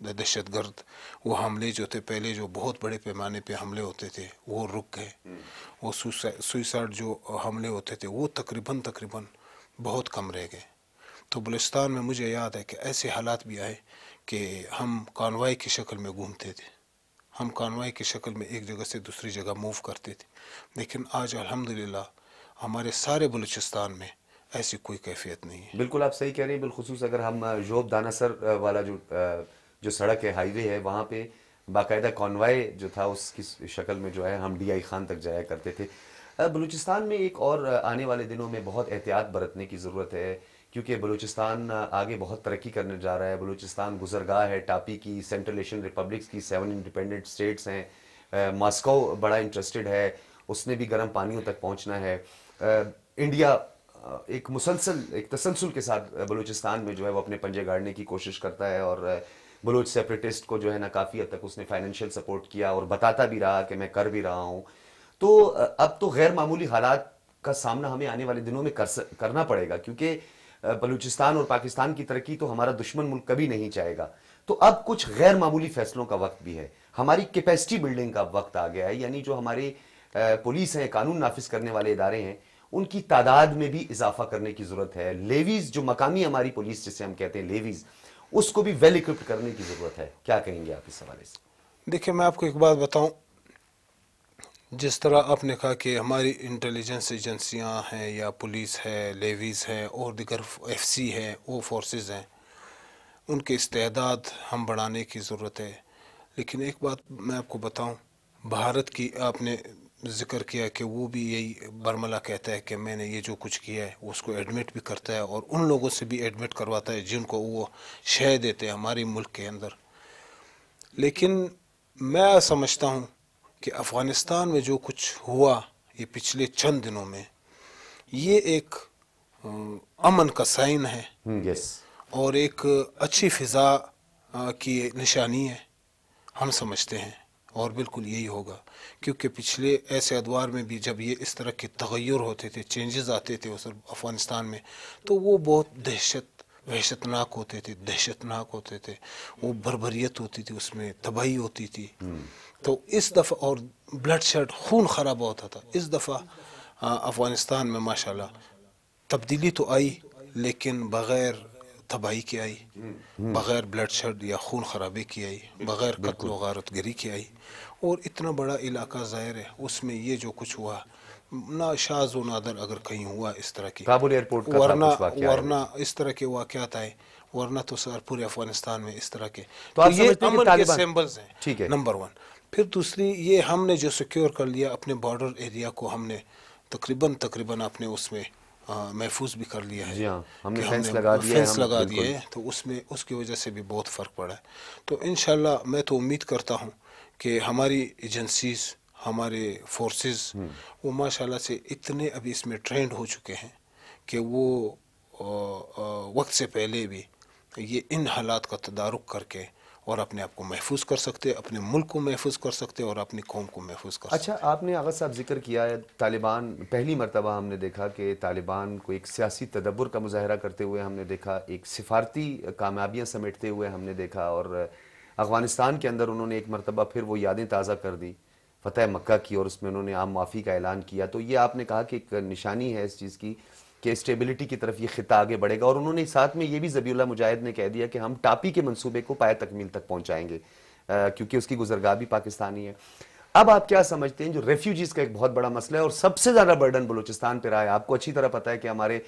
دہشت گرد وہ حملے جو تھے پہلے جو بہت بڑے پیمانے پہ حملے ہوتے تھے وہ رک گئے. وہ سوئسائڈ جو حملے ہوتے تھے وہ تقریباً بہت کم رہ گئے. تو بلوچستان میں مجھے یاد ہے کہ ایسے حالات بھی آئے کہ ہم کانوائی کی شکل میں گھومتے تھے, ہم کانوائی کی شکل میں ایک جگہ سے دوسری جگہ موو کرتے تھے. لیکن آج الحمدللہ ہمارے سارے بلوچستان میں ایسی کوئی کیفیت نہیں ہے. بالکل آپ صحیح کہہ رہے ہیں. بالخصوص اگر ہم جوب دانہ سر والا جو سڑک ہے, ہائی وے ہے, وہاں پہ باقاعدہ کانوائے جو تھا اس کی شکل میں جو ہے ہم ڈی آئی خان تک جایا کرتے تھے. بلوچستان میں ایک اور آنے والے دنوں میں بہت احتیاط برتنے کی ضرورت ہے, کیونکہ بلوچستان آگے بہت ترقی کرنے جا رہا ہے. بلوچستان گزرگاہ ہے ٹاپی کی, سینٹرل ایشین ریپبلکس کی, 7 انڈیپینڈنٹ اسٹیٹس ہیں. ماسکو بڑا انٹرسٹڈ ہے, اس نے بھی گرم پانیوں تک پہنچنا ہے. انڈیا ایک تسلسل کے ساتھ بلوچستان میں جو ہے وہ اپنے پنجے گاڑنے کی کوشش کرتا ہے, اور بلوچ سیپریٹسٹ کو جو ہے نا کافی حد تک اس نے فائنینشیل سپورٹ کیا اور بتاتا بھی رہا کہ میں کر بھی رہا ہوں. تو اب تو غیر معمولی حالات کا سامنا ہمیں آنے والے دنوں میں کرنا پڑے گا, کیونکہ بلوچستان اور پاکستان کی ترقی تو ہمارا دشمن ملک کبھی نہیں چاہے گا. تو اب کچھ غیر معمولی فیصلوں کا وقت بھی ہے, ہماری کیپیسٹی بلڈنگ کا وقت آ گیا ہے. یعنی جو ہماری پولیس ہیں, قانون نافذ کرنے والے ادارے ہیں, ان کی تعداد میں بھی اضافہ کرنے کی ضرورت ہے. لیویز جو مقامی ہماری پولیس جسے ہم کہتے ہیں لیویز, اس کو بھی ویل اکوپڈ کرنے کی ضرورت ہے. کیا کہیں گے آپ اس حوالے سے؟ دیکھیں میں آپ کو ایک بات بتاؤں, جس طرح آپ نے کہا کہ ہماری انٹیلیجنس ایجنسیاں ہیں یا پولیس ہے, لیویز ہیں اور دیگر ایف سی ہے, وہ فورسز ہیں, ان کے استعداد ہم بڑھانے کی ضرورت ہے. لیکن ایک بات میں آپ کو بتاؤں, بھارت کی آپ نے ذکر کیا کہ وہ بھی یہی برملہ کہتا ہے کہ میں نے یہ جو کچھ کیا ہے اس کو ایڈمٹ بھی کرتا ہے, اور ان لوگوں سے بھی ایڈمٹ کرواتا ہے جن کو وہ شے دیتے ہیں ہمارے ملک کے اندر. لیکن میں سمجھتا ہوں کہ افغانستان میں جو کچھ ہوا یہ پچھلے چند دنوں میں, یہ ایک امن کا سائن ہے اور ایک اچھی فضا کی نشانی ہے, ہم سمجھتے ہیں. اور بالکل یہی ہوگا, کیونکہ پچھلے ایسے ادوار میں بھی جب یہ اس طرح کے تغیر ہوتے تھے, چینجز آتے تھے افغانستان میں, تو وہ بہت وحشتناک ہوتے تھے. وہ بربریت ہوتی تھی, اس میں تباہی ہوتی تھی. تو اس دفعہ اور بلڈ شیڈ, خون خرابہ ہوتا تھا. اس دفعہ افغانستان میں ماشاءاللہ تبدیلی تو آئی, لیکن بغیر تباہی کی آئی, بغیر بلڈ شیڈ یا خون خرابے کی آئی, بغیر قتل و غارت گری کی آئی. اور اتنا بڑا علاقہ ظاہر ہے, اس میں یہ جو کچھ ہوا نہ شاذ و نادر اگر کہیں ہوا اس طرح کی, کابل ایئرپورٹ کا تھا کچھ واقعہ, ورنہ اس طرح کے واقعات آئے, ورنہ تو سر پورے افغانستان میں اس طرح کے. تو یہ امن کے سمبلز ہیں, ٹھیک ہے, نمبر 1. پھر دوسری, یہ ہم نے جو سیکیور کر لیا اپنے بارڈر ایریا کو, ہم نے تقریباً اپنے اس میں محفوظ بھی کر لیا ہے. جی ہاں, ہم نے فینس لگا دیا ہے, تو اس کی وجہ سے بھی بہت فرق پڑا ہے. تو انشاءاللہ میں تو امید کرتا ہوں کہ ہماری ایجنسیز, ہمارے فورسز, وہ ماشاءاللہ سے اتنے ابھی اس میں ٹرینڈ ہو چکے ہیں کہ وہ وقت سے پہلے بھی یہ ان حالات کا تدارک کر کے اور اپنے آپ کو محفوظ کر سکتے, اپنے ملک کو محفوظ کر سکتے اور اپنی قوم کو محفوظ کر سکتے. اچھا, آپ نے آغا صاحب ذکر کیا ہے طالبان, پہلی مرتبہ ہم نے دیکھا کہ طالبان کو ایک سیاسی تدبر کا مظاہرہ کرتے ہوئے ہم نے دیکھا, ایک سفارتی کامیابیاں سمیٹتے ہوئے ہم نے دیکھا, اور افغانستان کے اندر انہوں نے ایک مرتبہ پھر وہ یادیں تازہ کر دی فتح مکہ کی, اور اس میں انہوں نے عام معافی کا اعلان کیا. تو یہ آپ نے کہا کہ ایک نشانی ہے اس چیز کی کہ اسٹیبلٹی کی طرف یہ خطہ آگے بڑھے گا, اور انہوں نے ساتھ میں یہ بھی ذبیح اللہ مجاہد نے کہہ دیا کہ ہم ٹاپی کے منصوبے کو پایہ تکمیل تک پہنچائیں گے, کیونکہ اس کی گزرگاہ بھی پاکستانی ہے. اب آپ کیا سمجھتے ہیں, جو ریفیوجیز کا ایک بہت بڑا مسئلہ ہے اور سب سے زیادہ برڈن بلوچستان پہ رہا ہے, آپ کو اچھی طرح پتہ ہے کہ ہمارے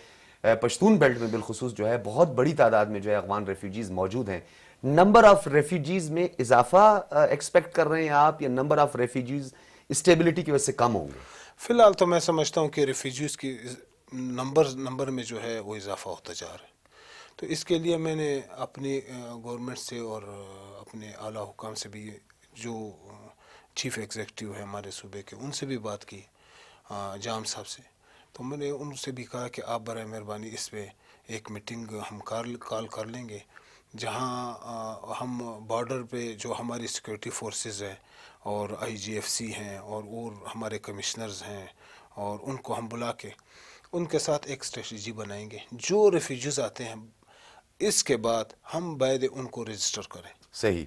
پشتون بیلٹ میں بالخصوص جو ہے بہت بڑی تعداد میں جو ہے افغان ریفیوجیز موجود ہیں. نمبر آف ریفیوجیز میں اضافہ ایکسپیکٹ کر رہے ہیں آپ, یا نمبر آف ریفیوجیز اسٹیبلٹی کی وجہ سے کم ہوں گے؟ فی الحال تو میں سمجھتا ہوں کہ ریفیوجیز کی نمبر میں جو ہے وہ اضافہ ہوتا جا رہا ہے. تو اس کے لیے میں نے اپنی گورنمنٹ سے اور اپنے اعلیٰ حکام سے بھی, جو چیف ایگزیکٹو ہے ہمارے صوبے کے, ان سے بھی بات کی, جام صاحب سے. تو میں نے ان سے بھی کہا کہ آپ برائے مہربانی اس پہ ایک میٹنگ ہم کال کر لیں گے, جہاں ہم بارڈر پہ جو ہماری سیکورٹی فورسز ہیں اور آئی جی ایف سی ہیں اور ہمارے کمشنرز ہیں, اور ان کو ہم بلا کے ان کے ساتھ ایک اسٹریٹجی بنائیں گے. جو ریفیوجیز آتے ہیں اس کے بعد ہم باید ان کو رجسٹر کریں, صحیح.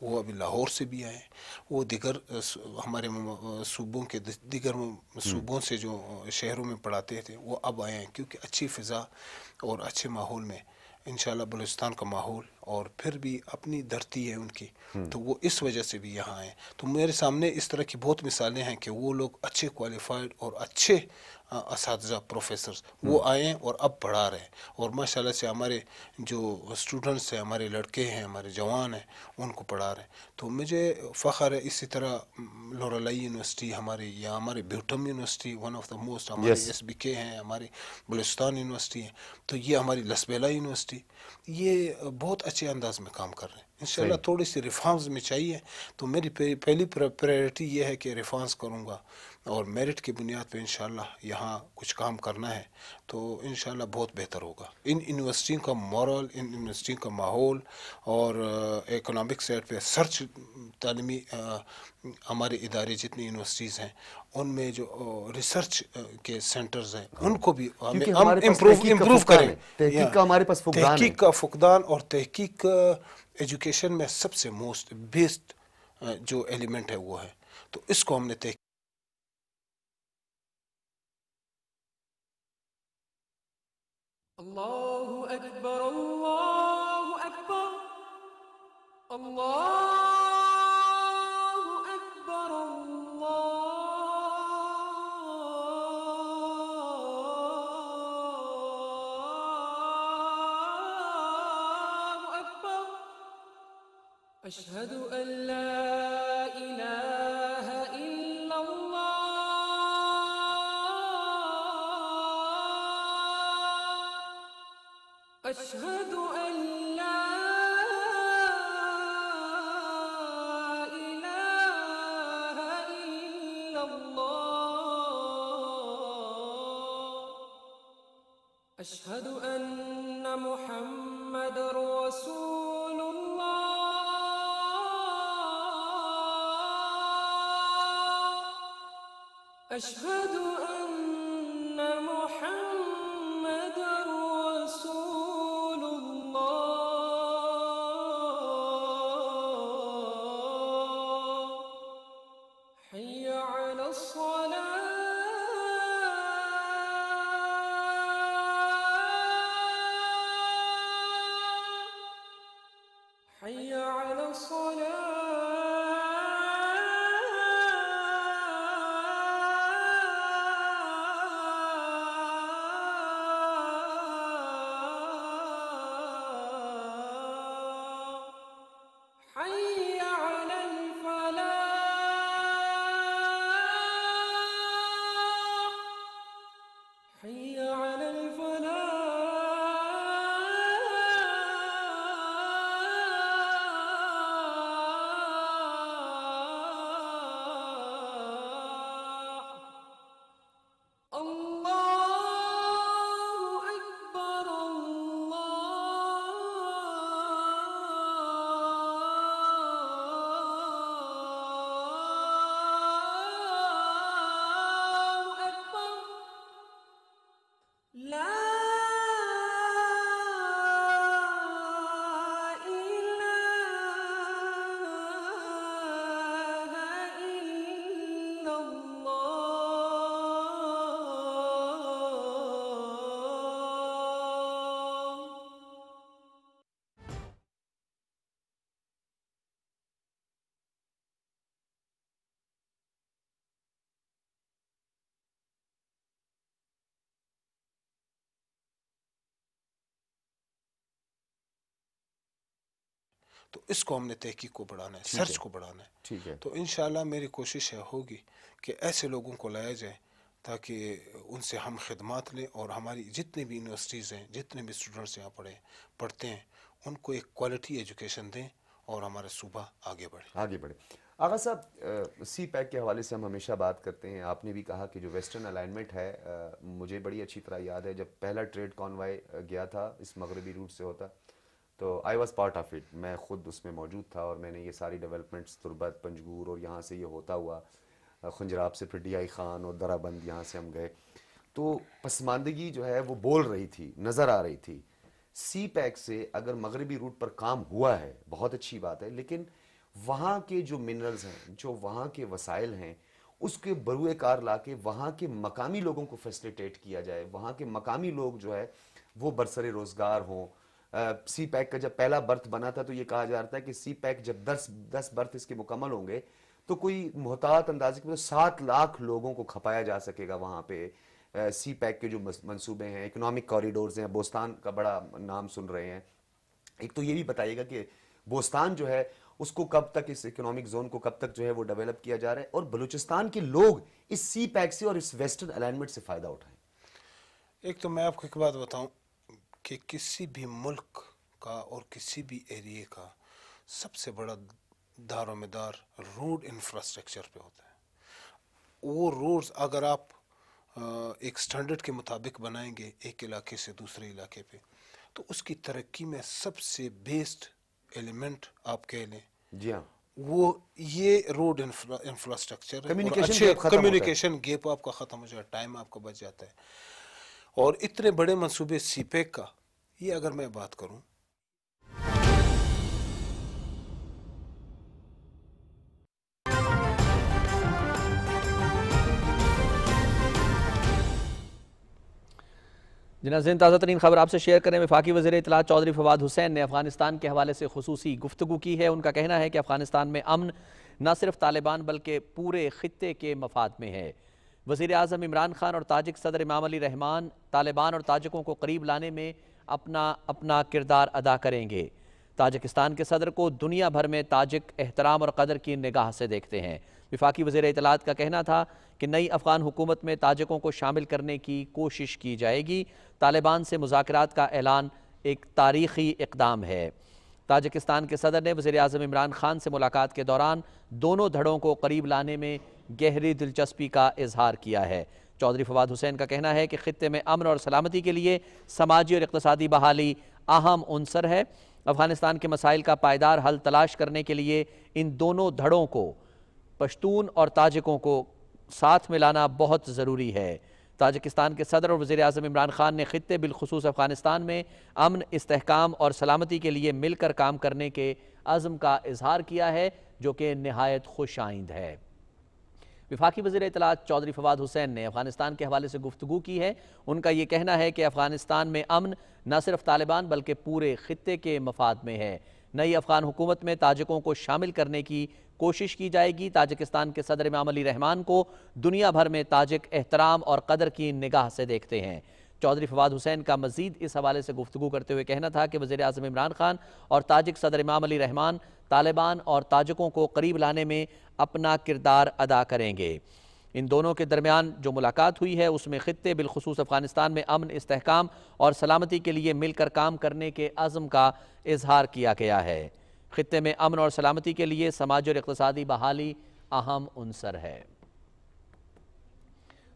وہ ابھی لاہور سے بھی آئے، وہ دیگر ہمارے صوبوں کے دیگر صوبوں سے جو شہروں میں پڑھاتے تھے وہ اب آئے ہیں، کیونکہ اچھی فضا اور اچھے ماحول میں انشاءاللہ بلوچستان کا ماحول اور پھر بھی اپنی دھرتی ہے ان کی، تو وہ اس وجہ سے بھی یہاں آئے. تو میرے سامنے اس طرح کی بہت مثالیں ہیں کہ وہ لوگ اچھے کوالیفائڈ اور اچھے اساتذہ پروفیسرز وہ آئے ہیں اور اب پڑھا رہے ہیں. اور ماشاءاللہ سے ہمارے جو اسٹوڈنٹس ہیں، ہمارے لڑکے ہیں، ہمارے جوان ہیں، ان کو پڑھا رہے ہیں. تو مجھے فخر ہے. اسی طرح لورالائی یونیورسٹی ہماری، یا ہماری بیوٹم university one of the most, ہماری یس. ایس بی کے ہیں، ہماری بلوچستان یونیورسٹی ہے، تو یہ ہماری لسبیلا یونیورسٹی، یہ بہت اچھے انداز میں کام کر رہے ہیں. انشاءاللہ صحیح. تھوڑی سی ریفارمز میں چاہیے، تو میری پہلی پریورٹی یہ ہے کہ ریفارمز کروں گا، اور میرٹ کی بنیاد پہ انشاءاللہ یہاں کچھ کام کرنا ہے، تو انشاءاللہ بہت بہتر ہوگا. ان یونیورسٹیوں کا مورل، ان یونیورسٹیوں کا ماحول، اور اکنامک سائڈ پہ سرچ تعلیمی ہمارے ادارے جتنی یونیورسٹیز ہیں ان میں جو ریسرچ کے سینٹرز ہیں ہاں، ان کو بھی کیونکہ ہم ہمارے پاس تحقیق کا امپروو فقدان کریں. ہے، تحقیق یا کا ہمارے پاس فقدان ہے. تحقیق کا فقدان، اور تحقیق ایجوکیشن میں سب سے موسٹ بیسٹ جو ایلیمنٹ ہے وہ ہے، تو اس کو ہم نے تحقیق. الله أكبر الله أكبر الله أكبر الله أكبر. أشهد أن لا إله إلا الله. أشهد أن لا إله إلا الله. أشهد أن محمد رسول الله. أشهد أن محمد رسول الله. حي على الصلاة. حي على الصلاة. حي على الفلاح. حي على الفلاح. الله أكبر الله أكبر. لا إله إلا الله. تو اس کو ہم نے تحقیق کو بڑھانا ہے، ٹھیک سرچ ہے. کو بڑھانا ہے. ٹھیک ہے. تو انشاءاللہ میری کوشش ہے ہوگی کہ ایسے لوگوں کو لایا جائے تاکہ ان سے ہم خدمات لیں، اور ہماری جتنی بھی یونیورسٹیز ہیں، جتنے بھی اسٹوڈنٹس یہاں پڑھتے ہیں، ان کو ایک کوالٹی ایجوکیشن دیں اور ہمارا صوبہ آگے بڑھے. آگے بڑھے. آغا صاحب، سی پیک کے حوالے سے ہم ہمیشہ بات کرتے ہیں. آپ نے بھی کہا کہ جو ویسٹرن الائنمنٹ ہے، مجھے بڑی اچھی طرح یاد ہے جب پہلا ٹریڈ کانوائے گیا تھا اس مغربی روٹ سے ہوتا، تو I was part of it. میں خود اس میں موجود تھا، اور میں نے یہ ساری ڈیولپمنٹس تربت، پنجگور، اور یہاں سے یہ ہوتا ہوا خنجراب سے پھر ڈی آئی خان اور درہ بند، یہاں سے ہم گئے. تو پسماندگی جو ہے وہ بول رہی تھی، نظر آ رہی تھی. سی پیک سے اگر مغربی روٹ پر کام ہوا ہے بہت اچھی بات ہے، لیکن وہاں کے جو منرلز ہیں، جو وہاں کے وسائل ہیں، اس کے بروئے کار لا کے وہاں کے مقامی لوگوں کو فیسلیٹیٹ کیا جائے، وہاں کے مقامی لوگ جو ہے وہ برسر روزگار ہوں۔ سی پیک کا جب پہلا برتھ بنا تھا تو یہ کہا جا رہا تھا کہ سی پیک جب 10 برتھ اس کے مکمل ہوں گے تو کوئی محتاط اندازے کے 7 لاکھ لوگوں کو کھپایا جا سکے گا وہاں پہ۔ سی پیک کے جو منصوبے ہیں، اکنامک کوریڈورز ہیں، بوستان کا بڑا نام سن رہے ہیں۔ ایک تو یہ بھی بتائیے گا کہ بوستان جو ہے اس کو کب تک، اس اکنامک زون کو کب تک جو ہے وہ ڈیولپ کیا جا رہا ہے، اور بلوچستان کے لوگ اس سی پیک سے اور اس ویسٹرن الائنمنٹ سے فائدہ اٹھائیں۔ ایک تو میں آپ کو ایک بات بتاؤں کہ کسی بھی ملک کا اور کسی بھی ایریے کا سب سے بڑا دار و مدار روڈ انفراسٹرکچر پہ ہوتا ہے۔ وہ روڈز اگر آپ ایک سٹینڈرڈ کے مطابق بنائیں گے ایک علاقے سے دوسرے علاقے پہ، تو اس کی ترقی میں سب سے بیسڈ ایلیمنٹ آپ کہہ لیں جی ہاں، وہ یہ روڈ انفراسٹرکچر ہے، اور کمیونیکیشن اچھے گیپ ختم ہوتا ہے۔ کمیونیکیشن گیپ آپ کا ختم ہو جائے، ٹائم آپ کا بچ جاتا ہے۔ اور اتنے بڑے منصوبے سی پیک کا، یہ اگر میں بات کروں، ناظرین، تازہ ترین خبر آپ سے شیئر کریں۔ وفاقی وزیر اطلاعات چودھری فواد حسین نے افغانستان کے حوالے سے خصوصی گفتگو کی ہے۔ ان کا کہنا ہے کہ افغانستان میں امن نہ صرف طالبان بلکہ پورے خطے کے مفاد میں ہے۔ وزیر اعظم عمران خان اور تاجک صدر امام علی رحمان طالبان اور تاجکوں کو قریب لانے میں اپنا کردار ادا کریں گے۔ تاجکستان کے صدر کو دنیا بھر میں تاجک احترام اور قدر کی نگاہ سے دیکھتے ہیں۔ وفاقی وزیر اطلاعات کا کہنا تھا کہ نئی افغان حکومت میں تاجکوں کو شامل کرنے کی کوشش کی جائے گی۔ طالبان سے مذاکرات کا اعلان ایک تاریخی اقدام ہے۔ تاجکستان کے صدر نے وزیر اعظم عمران خان سے ملاقات کے دوران دونوں دھڑوں کو قریب لانے میں گہری دلچسپی کا اظہار کیا ہے۔ چودھری فواد حسین کا کہنا ہے کہ خطے میں امن اور سلامتی کے لیے سماجی اور اقتصادی بحالی اہم عنصر ہے۔ افغانستان کے مسائل کا پائیدار حل تلاش کرنے کے لیے ان دونوں دھڑوں کو، پشتون اور تاجکوں کو ساتھ ملانا بہت ضروری ہے۔ تاجکستان کے صدر اور وزیر اعظم عمران خان نے خطے بالخصوص افغانستان میں امن، استحکام اور سلامتی کے لیے مل کر کام کرنے کے عزم کا اظہار کیا ہے، جو کہ نہایت خوش آئند ہے۔ وفاقی وزیر اطلاعات چودھری فواد حسین نے افغانستان کے حوالے سے گفتگو کی ہے۔ ان کا یہ کہنا ہے کہ افغانستان میں امن نہ صرف طالبان بلکہ پورے خطے کے مفاد میں ہے۔ نئی افغان حکومت میں تاجکوں کو شامل کرنے کی کوشش کی جائے گی۔ تاجکستان کے صدر امام علی رحمان کو دنیا بھر میں تاجک احترام اور قدر کی نگاہ سے دیکھتے ہیں۔ چودھری فواد حسین کا مزید اس حوالے سے گفتگو کرتے ہوئے کہنا تھا کہ وزیر اعظم عمران خان اور تاجک صدر امام علی رحمان طالبان اور تاجکوں کو قریب لانے میں اپنا کردار ادا کریں گے۔ ان دونوں کے درمیان جو ملاقات ہوئی ہے اس میں خطے بالخصوص افغانستان میں امن، استحکام اور سلامتی کے لیے مل کر کام کرنے کے عزم کا اظہار کیا گیا ہے۔ خطے میں امن اور سلامتی کے لیے سماجی اور اقتصادی بحالی اہم عنصر ہے۔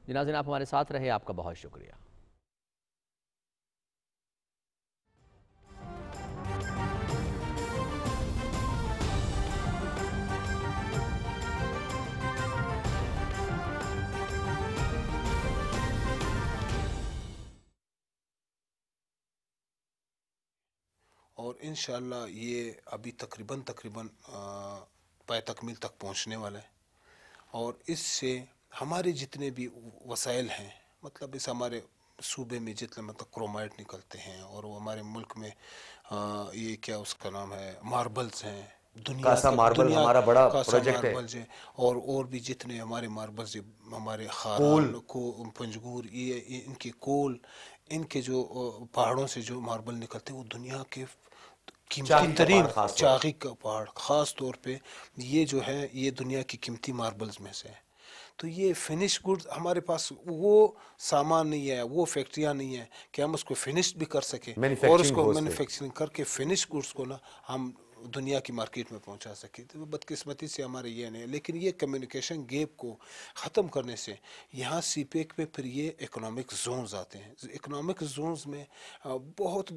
ناظرین، آپ ہمارے ساتھ رہے، آپ کا بہت شکریہ۔ اور انشاءاللہ یہ ابھی تقریباً پائے تکمیل تک پہنچنے والا ہے، اور اس سے ہمارے جتنے بھی وسائل ہیں، مطلب اس ہمارے صوبے میں جتنے مطلب کرومائٹ نکلتے ہیں، اور وہ ہمارے ملک میں یہ کیا اس کا نام ہے، ماربلز ہیں، کاسا ماربل ہمارا بڑا کاسا پروجیکٹ ہے۔ ماربلز ہیں، اور بھی جتنے ہمارے ماربلز، ہمارے کول، خاران کو پنجگور، یہ ان کے کول، ان کے جو پہاڑوں سے جو ماربل نکلتے ہیں، وہ دنیا کے قیمتی چاقی کا ترین پہاڑ خاص طور پر۔ چاقی کا پہاڑ خاص طور پہ یہ جو ہے یہ دنیا کی قیمتی ماربلز میں سے ہے۔ تو یہ فنش گڈز ہمارے پاس وہ سامان نہیں ہے، وہ فیکٹریاں نہیں ہیں کہ ہم اس کو فنش بھی کر سکیں، اور اس مینوفیکچرنگ کو ہو اس پہ۔ مینوفیکچرنگ کر کے فنش گڈز کو نا ہم دنیا کی مارکیٹ میں پہنچا سکیں۔ تو بدقسمتی سے ہمارے یہ نہیں ہے، لیکن یہ کمیونیکیشن گیپ کو ختم کرنے سے یہاں سی پیک پہ پھر یہ اکنامک زونز آتے ہیں۔ اکنامک زونز میں بہت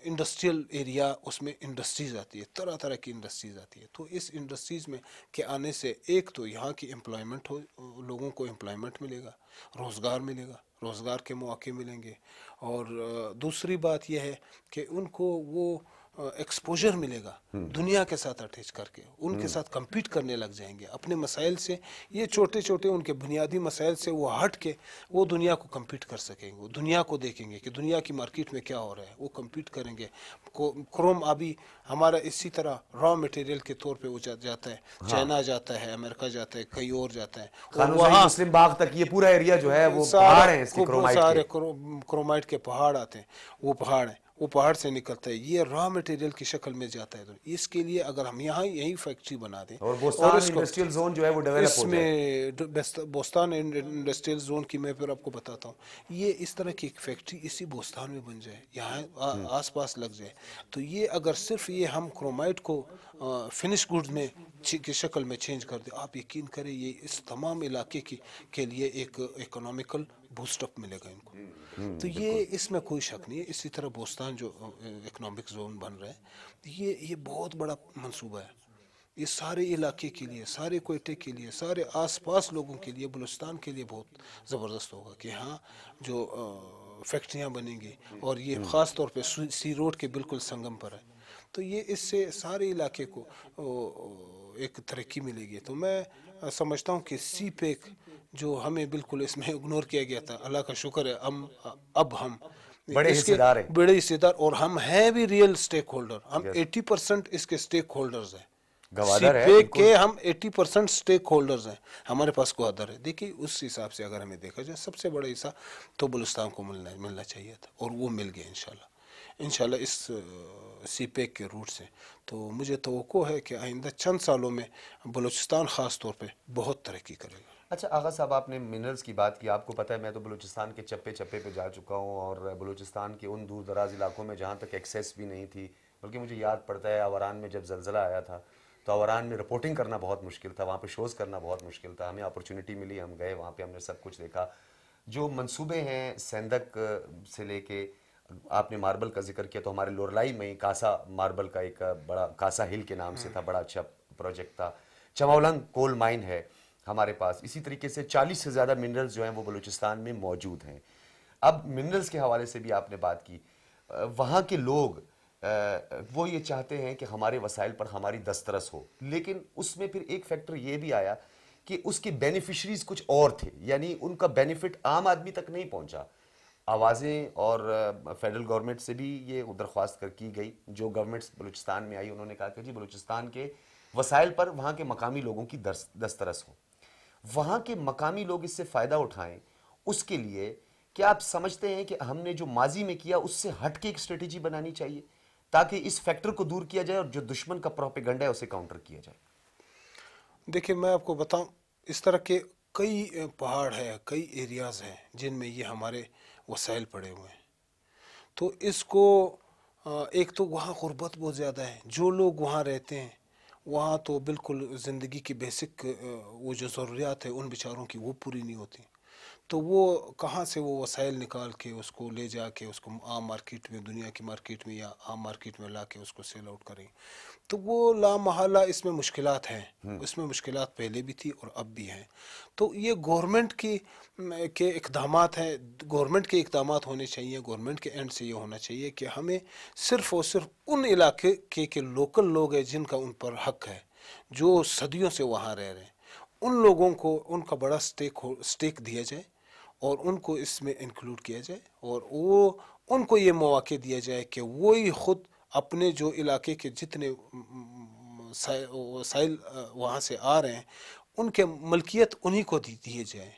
انڈسٹریل ایریا، اس میں انڈسٹریز آتی ہے، طرح طرح کی انڈسٹریز آتی ہے۔ تو اس انڈسٹریز میں کے آنے سے ایک تو یہاں کی امپلائمنٹ لوگوں کو امپلائمنٹ ملے گا، روزگار ملے گا، روزگار کے مواقع ملیں گے، اور دوسری بات یہ ہے کہ ان کو وہ ایکسپوجر ملے گا دنیا کے ساتھ اٹیچ کر کے، ان کے ساتھ کمپیٹ کرنے لگ جائیں گے اپنے مسائل سے، یہ چھوٹے چھوٹے ان کے بنیادی مسائل سے وہ ہٹ کے وہ دنیا کو کمپیٹ کر سکیں گے، وہ دنیا کو دیکھیں گے کہ دنیا کی مارکیٹ میں کیا ہو رہا ہے، وہ کمپیٹ کریں گے۔ کروم ابھی ہمارا اسی طرح را مٹیریل کے طور پہ وہ جاتا ہے، چائنا جاتا ہے، امریکہ جاتا ہے، کہیں اور جاتا ہے، اور خانوزائی مسلم باغ تک یہ پورا ایریا جو ہے وہ پہاڑ ہیں اس کے کرومائٹ سارے کے۔ کرومائٹ کے پہاڑ آتے ہیں، وہ پہاڑ ہیں، وہ پہاڑ سے نکلتا ہے، یہ را مٹیریل کی شکل میں جاتا ہے۔ اس کے لیے اگر ہم یہاں یہی فیکٹری بنا دیں اور بوستان اس کو انڈسٹریل زون جو ہے وہ ڈیولپ اس ہو جائے۔ میں بوستان انڈسٹریل زون کی میں پھر آپ کو بتاتا ہوں، یہ اس طرح کی ایک فیکٹری اسی بوستان میں بن جائے، یہاں آس پاس لگ جائے، تو یہ اگر صرف یہ ہم کرومائٹ کو فنش گڈ میں کی شکل میں چینج کر دیں، آپ یقین کریں یہ اس تمام علاقے کے لیے ایک اکنامیکل بوسٹ اپ ملے گا ان کو۔ تو یہ اس میں کوئی شک نہیں ہے۔ اسی طرح بوستان جو اکنامک زون بن رہا ہے، یہ بہت بڑا منصوبہ ہے، یہ سارے علاقے کے لیے، سارے کوئٹے کے لیے، سارے آس پاس لوگوں کے لیے، بلوچستان کے لیے بہت زبردست ہوگا کہ ہاں جو فیکٹریاں بنیں گی، اور یہ خاص طور پہ سی روڈ کے بالکل سنگم پر ہے، تو یہ اس سے سارے علاقے کو ایک ترقی ملے گی۔ تو میں سمجھتا ہوں کہ سی پیک جو ہمیں بالکل اس میں اگنور کیا گیا تھا، اللہ کا شکر ہے اب ہم بڑے اس حصے کے دار ہیں۔ بڑے حصے دار، اور ہم ہیں بھی ریئل سٹیک ہولڈر، ہم 80% اس کے سٹیک ہولڈرز ہیں، گوادر ہے سی پیک بالکل۔ کے ہم 80% سٹیک ہولڈرز ہیں، ہمارے پاس گوادر ہے۔ دیکھیے اس حساب سے اگر ہمیں دیکھا جائے سب سے بڑا حصہ تو بلوچستان کو ملنا چاہیے تھا، اور وہ مل گیا انشاءاللہ اس سی پیک کے روٹ سے۔ تو مجھے توقع ہے کہ آئندہ چند سالوں میں بلوچستان خاص طور پہ بہت ترقی کرے گا۔ اچھا آغا صاحب، آپ نے منرلز کی بات کی، آپ کو پتہ ہے میں تو بلوچستان کے چپے چپے پہ جا چکا ہوں، اور بلوچستان کے ان دور دراز علاقوں میں جہاں تک ایکسیس بھی نہیں تھی، بلکہ مجھے یاد پڑتا ہے آوران میں جب زلزلہ آیا تھا تو آوران میں رپورٹنگ کرنا بہت مشکل تھا، وہاں پہ شوز کرنا بہت مشکل تھا، ہمیں اپرچونٹی ملی، ہم گئے وہاں پہ، ہم نے سب کچھ دیکھا۔ جو منصوبے ہیں سندک سے لے کے، آپ نے ماربل کا ذکر کیا تو ہمارے لورلائی میں کاسا ماربل کا ایک بڑا، کاسا ہل کے نام سے تھا، بڑا اچھا پروجیکٹ تھا۔ چمولنگ کول مائن ہے ہمارے پاس، اسی طریقے سے 40 سے زیادہ منرلز جو ہیں وہ بلوچستان میں موجود ہیں۔ اب منرلز کے حوالے سے بھی آپ نے بات کی، وہاں کے لوگ وہ یہ چاہتے ہیں کہ ہمارے وسائل پر ہماری دسترس ہو، لیکن اس میں پھر ایک فیکٹر یہ بھی آیا کہ اس کے بینیفیشریز کچھ اور تھے، یعنی ان کا بینیفٹ عام آدمی تک نہیں پہنچا۔ آوازیں اور فیڈرل گورنمنٹ سے بھی یہ درخواست کی گئی، جو گورنمنٹس بلوچستان میں آئی، انہوں نے کہا کہ جی بلوچستان کے وسائل پر وہاں کے مقامی لوگوں کی دسترس ہو، وہاں کے مقامی لوگ اس سے فائدہ اٹھائیں۔ اس کے لیے کیا آپ سمجھتے ہیں کہ ہم نے جو ماضی میں کیا اس سے ہٹ کے ایک اسٹریٹجی بنانی چاہیے تاکہ اس فیکٹر کو دور کیا جائے اور جو دشمن کا پروپیگنڈا ہے اسے کاؤنٹر کیا جائے؟ دیکھیں میں آپ کو بتاؤں، اس طرح کے کئی پہاڑ ہیں، کئی ایریاز ہیں جن میں یہ ہمارے وسائل پڑے ہوئے ہیں، تو اس کو ایک تو وہاں غربت بہت زیادہ ہے، جو لوگ وہاں رہتے ہیں وہاں تو بالکل زندگی کی بیسک وہ جو ضروریات ہیں ان بیچاروں کی وہ پوری نہیں ہوتی، تو وہ کہاں سے وہ وسائل نکال کے اس کو لے جا کے اس کو عام مارکیٹ میں، دنیا کی مارکیٹ میں یا عام مارکیٹ میں لا کے اس کو سیل آؤٹ کریں، تو وہ لا محالہ اس میں مشکلات ہیں، اس میں مشکلات پہلے بھی تھی اور اب بھی ہیں۔ تو یہ گورنمنٹ کے اقدامات ہیں، گورنمنٹ کے اقدامات ہونے چاہیے، گورنمنٹ کے اینڈ سے یہ ہونا چاہیے کہ ہمیں صرف اور صرف ان علاقے کے لوکل لوگ ہیں جن کا ان پر حق ہے، جو صدیوں سے وہاں رہ رہے ہیں، ان لوگوں کو ان کا بڑا سٹیک دیا جائے اور ان کو اس میں انکلوڈ کیا جائے، اور ان کو یہ مواقع دیا جائے کہ وہی خود اپنے جو علاقے کے جتنے وسائل وہاں سے آ رہے ہیں ان کے ملکیت انہی کو دیے جائیں،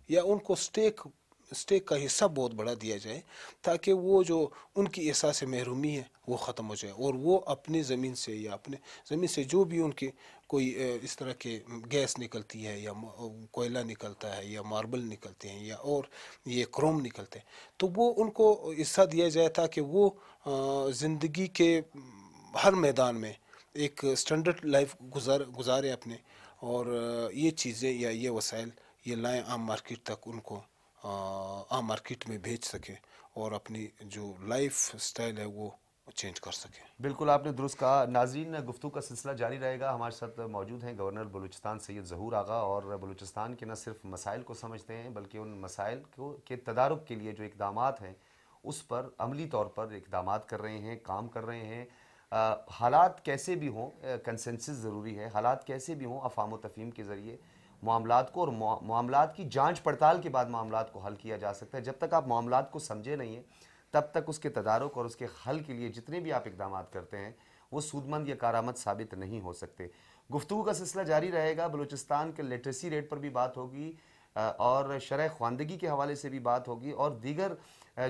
یا ان کو سٹیک کا حصہ بہت بڑا دیا جائے، تاکہ وہ جو ان کی احساس محرومی ہے وہ ختم ہو جائے، اور وہ اپنی زمین سے یا اپنے زمین سے جو بھی ان کی کوئی اس طرح کے گیس نکلتی ہے یا کوئلہ نکلتا ہے یا ماربل نکلتے ہیں یا اور یہ کروم نکلتے ہیں، تو وہ ان کو حصہ دیا جائے تاکہ وہ زندگی کے ہر میدان میں ایک سٹینڈرڈ لائف گزارے اپنے، اور یہ چیزیں یا یہ وسائل یہ لائیں عام مارکیٹ تک، ان کو عام مارکیٹ میں بھیج سکیں اور اپنی جو لائف سٹائل ہے وہ چینج کر سکیں۔ بالکل آپ نے درست کہا۔ ناظرین، گفتگو کا سلسلہ جاری رہے گا۔ ہمارے ساتھ موجود ہیں گورنر بلوچستان سید ظہور آغا، اور بلوچستان کے نہ صرف مسائل کو سمجھتے ہیں بلکہ ان مسائل کے تدارک کے لیے جو اقدامات ہیں اس پر عملی طور پر اقدامات کر رہے ہیں، کام کر رہے ہیں۔ حالات کیسے بھی ہوں، کنسنسس ضروری ہے، حالات کیسے بھی ہوں افہام و تفہیم کے ذریعے معاملات کو اور معاملات کی جانچ پڑتال کے بعد معاملات کو حل کیا جا سکتا ہے. جب تک آپ معاملات کو سمجھے نہیں ہیں تب تک اس کے تدارک اور اس کے حل کے لیے جتنے بھی آپ اقدامات کرتے ہیں وہ سودمند یا کارآمد ثابت نہیں ہو سکتے. گفتگو کا سلسلہ جاری رہے گا. بلوچستان کے لٹریسی ریٹ پر بھی بات ہوگی اور شرح خواندگی کے حوالے سے بھی بات ہوگی اور دیگر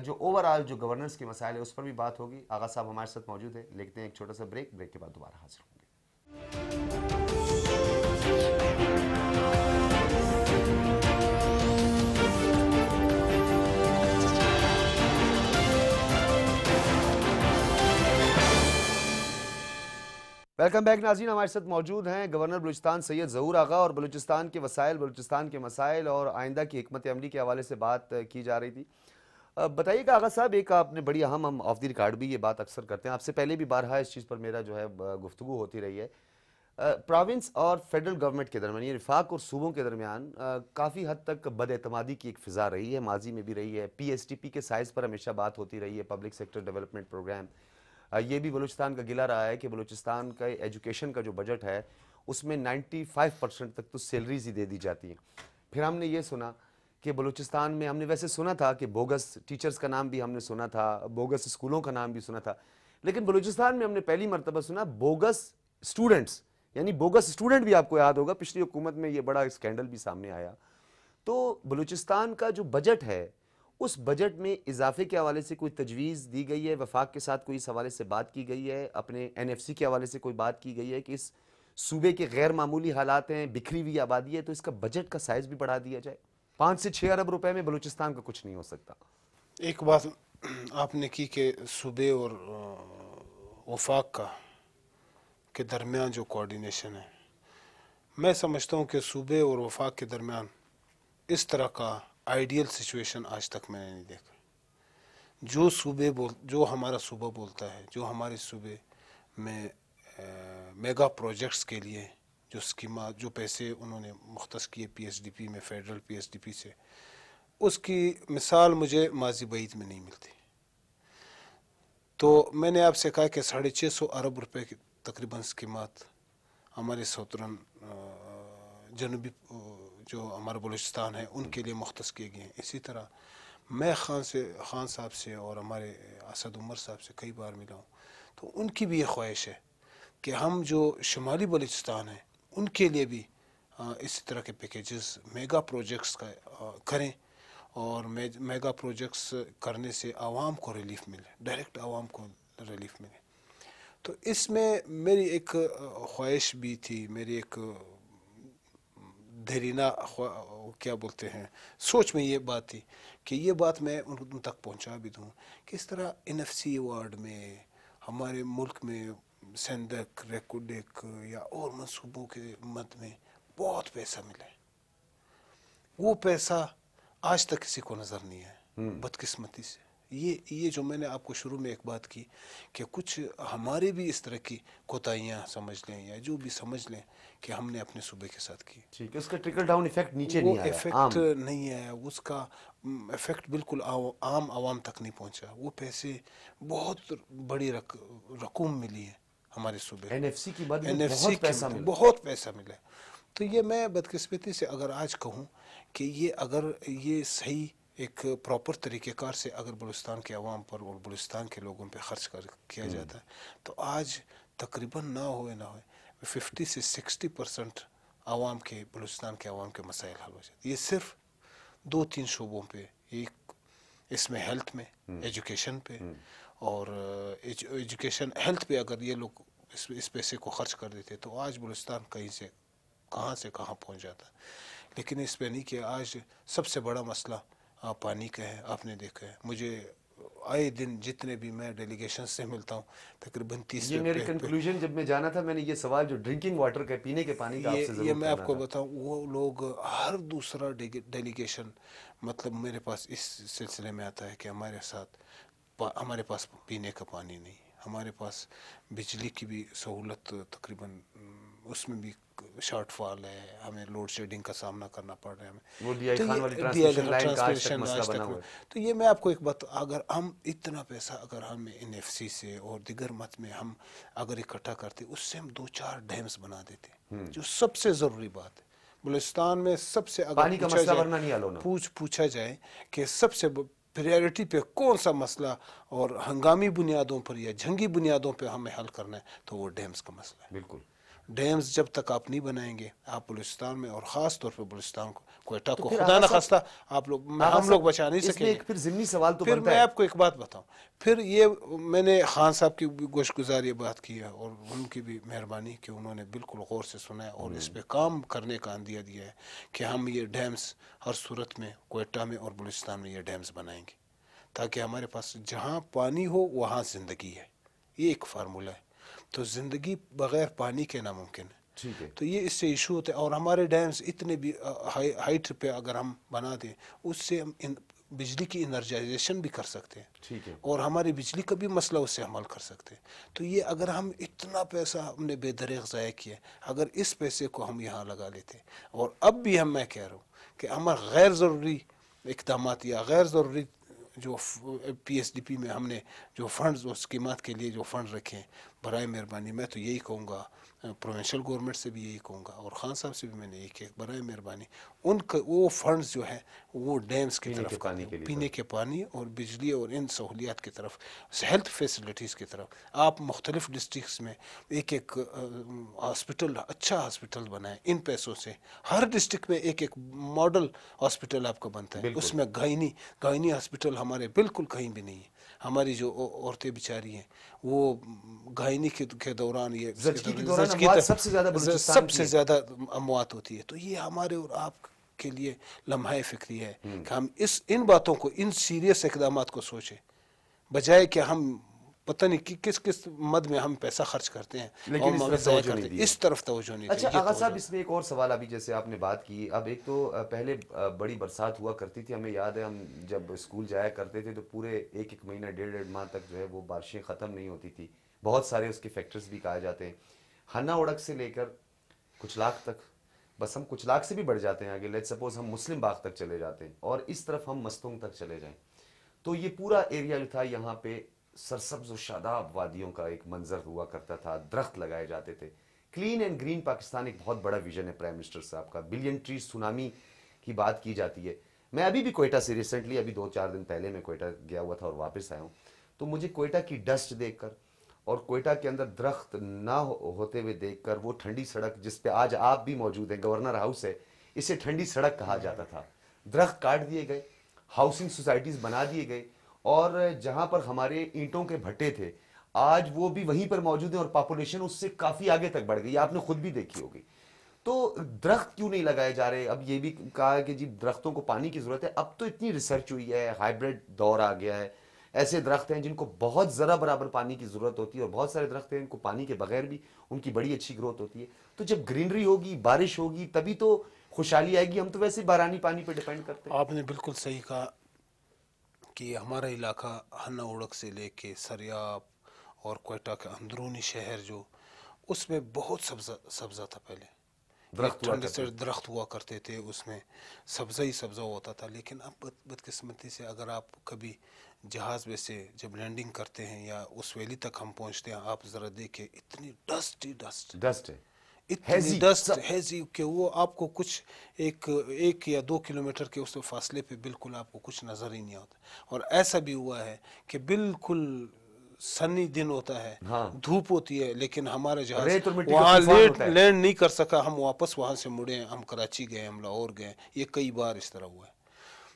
جو اوورآل جو گورننس کے مسائل ہیں اس پر بھی بات ہوگی. آغا صاحب ہمارے ساتھ موجود ہیں. لیتے ہیں ایک چھوٹا سا بریک کے بعد دوبارہ حاضر ہوں گے. ویلکم بیک ناظرین. ہمارے ساتھ موجود ہیں گورنر بلوچستان سید ظہور آغا اور بلوچستان کے وسائل، بلوچستان کے مسائل اور آئندہ کی حکمت عملی کے حوالے سے بات کی جا رہی تھی. بتائیے کہ آغا صاحب، ایک آپ نے بڑی اہم، ہم آف دی ریکارڈ بھی یہ بات اکثر کرتے ہیں، آپ سے پہلے بھی بارہا اس چیز پر میرا جو ہے گفتگو ہوتی رہی ہے. پراونس اور فیڈرل گورنمنٹ کے درمیان، یہ وفاق اور صوبوں کے درمیان کافی حد تک بد اعتمادی کی ایک فضا رہی ہے، ماضی میں بھی رہی ہے. پی ایس ٹی پی کے سائز پر ہمیشہ بات ہوتی رہی ہے، پبلک سیکٹر ڈیولپمنٹ پروگرام. یہ بھی بلوچستان کا گلہ رہا ہے کہ بلوچستان کا ایجوکیشن کا جو بجٹ ہے اس میں 95% تک تو سیلریز ہی دے دی جاتی ہیں. پھر ہم نے یہ سنا کہ بلوچستان میں، ہم نے ویسے سنا تھا کہ بوگس ٹیچرز کا نام بھی ہم نے سنا تھا، بوگس اسکولوں کا نام بھی سنا تھا، لیکن بلوچستان میں ہم نے پہلی مرتبہ سنا بوگس اسٹوڈنٹس، یعنی بوگس اسٹوڈنٹ بھی. آپ کو یاد ہوگا پچھلی حکومت میں یہ بڑا اسکینڈل بھی سامنے آیا. تو بلوچستان کا جو بجٹ ہے اس بجٹ میں اضافے کے حوالے سے کوئی تجویز دی گئی ہے؟ وفاق کے ساتھ کوئی اس حوالے سے بات کی گئی ہے؟ اپنے این ایف سی کے حوالے سے کوئی بات کی گئی ہے کہ اس صوبے کے غیر معمولی حالات ہیں، بکھری ہوئی آبادی ہے، تو اس کا بجٹ کا سائز بھی بڑھا دیا جائے؟ 5 سے 6 ارب روپے میں بلوچستان کا کچھ نہیں ہو سکتا. ایک بات آپ نے کی کہ صوبے اور وفاق کا کے درمیان جو کوارڈینیشن ہے، میں سمجھتا ہوں کہ صوبے اور وفاق کے درمیان اس طرح کا آئیڈیل سچویشن آج تک میں نے نہیں دیکھا. جو ہمارا صوبہ بولتا ہے، جو ہمارے صوبے میں میگا پروجیکٹس کے لیے جو اسکیمات، جو پیسے انہوں نے مختص کیے پی ایس ڈی پی میں، federal P S D P سے، اس کی مثال مجھے ماضی بعید میں نہیں ملتی. تو میں نے آپ سے کہا کہ 650 ارب روپے کی تقریباً اسکیمات ہمارے سوترن جنوبی جو ہمارا بلوچستان ہے ان کے لیے مختص کیے گئے ہیں. اسی طرح میں خان صاحب سے اور ہمارے اسد عمر صاحب سے کئی بار ملا ہوں، تو ان کی بھی یہ خواہش ہے کہ ہم جو شمالی بلوچستان ہیں ان کے لیے بھی اسی طرح کے پیکیجز، میگا پروجیکٹس کا کریں، اور میگا پروجیکٹس کرنے سے عوام کو ریلیف ملے، ڈائریکٹ عوام کو ریلیف ملے. تو اس میں میری ایک خواہش بھی تھی، میری ایک دیرینہ کیا بولتے ہیں سوچ میں یہ بات تھی کہ یہ بات میں ان تک پہنچا بھی دوں کہ اس طرح این ایف سی وارڈ میں ہمارے ملک میں سندک، ریکوڈک یا اور منصوبوں کے مد میں بہت پیسہ ملا ہے. وہ پیسہ آج تک کسی کو نظر نہیں آیا بدقسمتی سے. یہ جو میں نے آپ کو شروع میں ایک بات کی کہ کچھ ہمارے بھی اس طرح کی کوتاہیاں سمجھ لیں یا جو بھی سمجھ لیں کہ ہم نے اپنے صوبے کے ساتھ کی، ٹھیک ہے، اس کا ٹرکل ڈاؤن ایفیکٹ نیچے وہ نہیں آیا، ایفیکٹ نہیں آیا، اس کا ایفیکٹ بالکل عام عوام تک نہیں پہنچا. وہ پیسے بہت بڑی رقوم ملی ہے ہمارے صوبے این ایف سی کی مد میں این ایف سی بہت پیسہ ملا. بہت پیسہ ملا. تو یہ میں بدقسمتی سے اگر آج کہوں کہ اگر یہ صحیح ایک پراپر طریقہ کار سے اگر بلوچستان کے عوام پر اور بلوچستان کے لوگوں پہ خرچ کیا جاتا ہے تو آج تقریباً نہ ہوئے 50 سے 60% عوام کے، بلوچستان کے عوام کے مسائل حل ہو جاتے. یہ صرف 2-3 شعبوں پہ، ایک اس میں ہیلتھ میں، ایجوکیشن پہ، اور ایجوکیشن ہیلتھ پہ اگر یہ لوگ اس پیسے کو خرچ کر دیتے تو آج بلوچستان کہاں سے کہاں پہنچ جاتا. لیکن اس پہ نہیں کہ آج سب سے بڑا مسئلہ پانی کا ہے. آپ نے دیکھا ہے، مجھے آئے دن جتنے بھی میں ڈیلیگیشن سے ملتا ہوں تقریباً 30 یہ میری کنکلوژن جب میں جانا تھا، میں نے یہ سوال جو ڈرنکنگ واٹر کا، پینے کے پانی کا آپ سے ضرور یہ میں آپ کو کرنا تھا. بتاؤں، وہ لوگ ہر دوسرا ڈیلیگیشن مطلب میرے پاس اس سلسلے میں آتا ہے کہ ہمارے پاس پینے کا پانی نہیں، ہمارے پاس بجلی کی بھی سہولت تقریباً اس میں بھی شارٹ فال ہے, ہمیں لوڈ شیڈنگ کا سامنا کرنا پڑ رہا ہے ہمیں. وہ ڈی آئی تو خان یہ والی DI ٹرانسمیشن لائن کا آج تک ٹرانسمیشن مسئلہ آج بنا تک ہوا ہے. تو یہ میں آپ کو ایک بات, اگر ہم اتنا پیسہ اگر ہم NFC سے اور دیگر مت میں ہم اگر اکٹھا کرتے, اس سے ہم 2-4 ڈیمز بنا دیتے, جو سب سے ضروری بات ہے بلوچستان میں. سب سے اگر پانی کا پوچھا مسئلہ جائے, ورنہ نہیں حل ہونا. پوچھا جائے کہ سب سے پریورٹی پہ کون سا مسئلہ اور ہنگامی بنیادوں پر یا جنگی بنیادوں پہ ہمیں حل کرنا ہے, تو وہ ڈیمز کا مسئلہ ہے. بالکل. ڈیمز جب تک آپ نہیں بنائیں گے, آپ بلوچستان میں اور خاص طور پہ بلوچستان کو, کوئٹہ تو کو پھر خدا آغا نہ صاحب- خواستہ آپ لوگ آغا ہم لوگ صاحب، بچا نہیں اس میں سکیں گے. ایک پھر ضمنی سوال تو پھر بنتا میں ہے. آپ کو ایک بات بتاؤں, پھر یہ میں نے خان صاحب کی بھی گوش گزار یہ بات کی ہے, اور ان کی بھی مہربانی کہ انہوں نے بالکل غور سے سنا ہے اور اس پہ کام کرنے کا اندیہ دیا ہے کہ ہم یہ ڈیمز ہر صورت میں کوئٹہ میں اور بلوچستان میں یہ ڈیمز بنائیں گے, تاکہ ہمارے پاس جہاں پانی ہو وہاں زندگی ہے. یہ ایک فارمولہ ہے. تو زندگی بغیر پانی کے ناممکن ہے. ٹھیک ہے. تو یہ اس سے ایشو ہوتے ہیں, اور ہمارے ڈیمز اتنے بھی ہائٹ پہ اگر ہم بنا دیں, اس سے ہم بجلی کی انرجائزیشن بھی کر سکتے ہیں, ٹھیک ہے. اور ہماری بجلی کا بھی مسئلہ اس سے حل کر سکتے ہیں. تو یہ اگر ہم اتنا پیسہ ہم نے بے دریغ ضائع کیا, اگر اس پیسے کو ہم یہاں لگا لیتے, اور اب بھی میں کہہ رہا ہوں کہ ہمارا غیر ضروری اقدامات یا غیر ضروری جو PSDP میں ہم نے جو فنڈز اور اسکیمات کے لیے جو فنڈ رکھے ہیں, برائے مہربانی میں تو یہی کہوں گا, پروونشل گورنمنٹ سے بھی یہی کہوں گا, اور خان صاحب سے بھی میں نے یہی کہا, برائے مہربانی ان کا وہ فنڈز جو ہے وہ ڈیمز کی طرف پانی کے لیے پینے کے پانی اور بجلی اور ان سہولیات کی طرف, ہیلتھ فیسلٹیز کی طرف. آپ مختلف ڈسٹرکس میں ایک ہاسپٹل, اچھا ہاسپٹل بنائیں ان پیسوں سے. ہر ڈسٹرکٹ میں ایک ماڈل ہاسپٹل آپ کا بنتا ہے. اس میں گائنی ہاسپٹل ہمارے بالکل کہیں بھی نہیں ہے. ہماری جو عورتیں بیچاری ہیں وہ گائنی کے دوران یہ زچگی کے دوران اموات سب سے زیادہ بلوچستان سب کی سے ہے. زیادہ اموات ہوتی ہے. تو یہ ہمارے اور آپ کے لیے لمحہ فکری ہے کہ ہم ان باتوں کو, ان سیریس اقدامات کو سوچیں, بجائے کہ ہم پتہ نہیں کس مد میں ہم پیسہ خرچ کرتے ہیں, لیکن اس طرف توجہ نہیں دی. اس طرف توجہ نہیں. اچھا آغا صاحب, اس میں ایک اور سوال, ابھی جیسے آپ نے بات کی, اب ایک تو پہلے بڑی برسات ہوا کرتی تھی, ہمیں یاد ہے ہم جب اسکول جایا کرتے تھے تو پورے 1 مہینہ 1.5 ماہ تک جو ہے وہ بارشیں ختم نہیں ہوتی تھی. بہت سارے اس کے فیکٹرز بھی کہا جاتے ہیں, ہنا اڑک سے لے کر کچھ لاکھ تک, بس ہم کچھ لاکھ سے بھی بڑھ جاتے ہیں آگے, لیٹ سپوز ہم مسلم باغ تک چلے جاتے ہیں, اور اس طرف ہم مستونگ تک چلے جائیں, تو یہ پورا ایریا جو تھا یہاں پہ سرسبز و شاداب وادیوں کا ایک منظر ہوا کرتا تھا, درخت لگائے جاتے تھے. کلین اینڈ گرین پاکستان ایک بہت بڑا ویژن ہے پرائم منسٹر صاحب کا. بلین ٹری سونامی کی بات کی جاتی ہے. میں ابھی بھی کوئٹہ سے ریسنٹلی, ابھی 2-4 دن پہلے میں کوئٹہ گیا ہوا تھا اور واپس آیا ہوں, تو مجھے کوئٹہ کی ڈسٹ دیکھ کر اور کوئٹہ کے اندر درخت نہ ہوتے ہوئے دیکھ کر, وہ ٹھنڈی سڑک جس پہ آج آپ بھی موجود ہیں, گورنر ہاؤس ہے, اسے ٹھنڈی سڑک کہا جاتا تھا. درخت کاٹ دیے گئے, ہاؤسنگ سوسائٹیز بنا دیے گئے, اور جہاں پر ہمارے اینٹوں کے بھٹے تھے آج وہ بھی وہیں پر موجود ہیں, اور پاپولیشن اس سے کافی آگے تک بڑھ گئی, آپ نے خود بھی دیکھی ہوگی. تو درخت کیوں نہیں لگائے جا رہے؟ اب یہ بھی کہا ہے کہ جی درختوں کو پانی کی ضرورت ہے. اب تو اتنی ریسرچ ہوئی ہے, ہائیبرڈ دور آ گیا ہے, ایسے درخت ہیں جن کو بہت ذرا برابر پانی کی ضرورت ہوتی ہے, اور بہت سارے درخت ہیں ان کو پانی کے بغیر بھی ان کی بڑی اچھی گروتھ ہوتی ہے. تو جب گرینری ہوگی, بارش ہوگی, تبھی تو خوشحالی آئے گی. ہم تو ویسے بارانی پانی پہ ڈیپینڈ کرتے ہیں. آپ نے بالکل صحیح کہا کہ ہمارا علاقہ ہنا اڑک سے لے کے سریاب اور کوئٹہ کا اندرونی شہر جو, اس میں بہت سبزہ تھا. پہلے درخت ہوا کرتے تھے, اس میں سبزہ ہی سبزہ ہوتا تھا. لیکن اب بدقسمتی سے اگر آپ کبھی جہاز میں سے جب لینڈنگ کرتے ہیں یا اس ویلی تک ہم پہنچتے ہیں, آپ ذرا دیکھیں اتنی ڈسٹ ہے, اتنی ڈسٹ ہیزی کہ وہ آپ کو کچھ 1 یا 2 کلومیٹر کے اس فاصلے پہ بالکل آپ کو کچھ نظر ہی نہیں آتا. اور ایسا بھی ہوا ہے کہ بالکل سنی دن ہوتا ہے, دھوپ ہوتی ہے, لیکن ہمارا جہاز وہاں لینڈ نہیں کر سکا. ہم واپس وہاں سے مڑے, ہم کراچی گئے, ہم لاہور گئے. یہ کئی بار اس طرح ہوا ہے.